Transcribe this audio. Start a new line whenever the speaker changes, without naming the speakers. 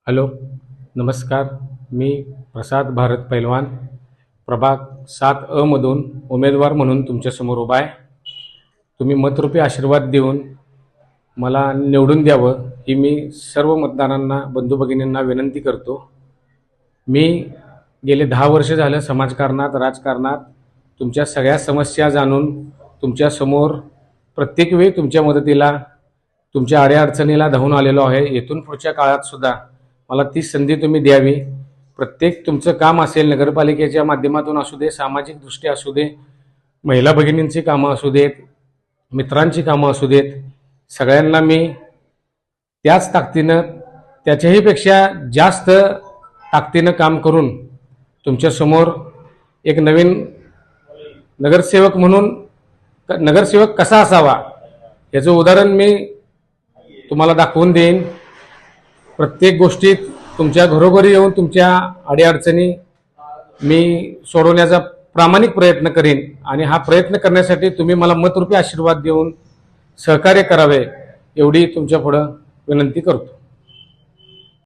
Hello, नमस्कार. मी प्रसाद भारत पैलवान प्रभाग 7 मधून उमेदवार म्हणून तुमच्यासमोर उभा आहे. तुम्ही मतरूपी आशीर्वाद देऊन मला निवडून द्यावं ही मी सर्व मतदारांना, बंधू भगिनींना विनंती करतो. मी गेले 10 वर्ष झालं समाजकारणात, राजकारणात तुमच्या सगळ्या समस्या जाणून तुमच्यासमोर प्रत्येक वेळी तुमच्या मदतीला, तुमच्या अडीअडचणीला धावून आलेलो आहे. इथून पुढच्या काळात सुद्धा मला ती संधी तुम्ही द्यावी. प्रत्येक तुमचं काम असेल, नगरपालिकेच्या माध्यमातून असू दे, सामाजिक दृष्ट्या असू दे, महिला भगिनींची कामं असू देत, मित्रांची कामं असू देत, सगळ्यांना मी त्याच ताकदीनं, त्याच्याही पेक्षा जास्त ताकदीनं काम करून तुमच्यासमोर एक नवीन नगरसेवक म्हणून, नगरसेवक कसा असावा याचं उदाहरण मी तुम्हाला दाखवून देईन. प्रत्येक गोष्टीत तुमच्या घरोघरी येऊन तुमच्या अडीअडचणी मी सोडवण्याचा प्रामाणिक प्रयत्न करीन आणि हा प्रयत्न करण्यासाठी तुम्ही मला मतरूपी आशीर्वाद देऊन सहकार्य करावे एवढी तुमच्या पुढं विनंती करतो.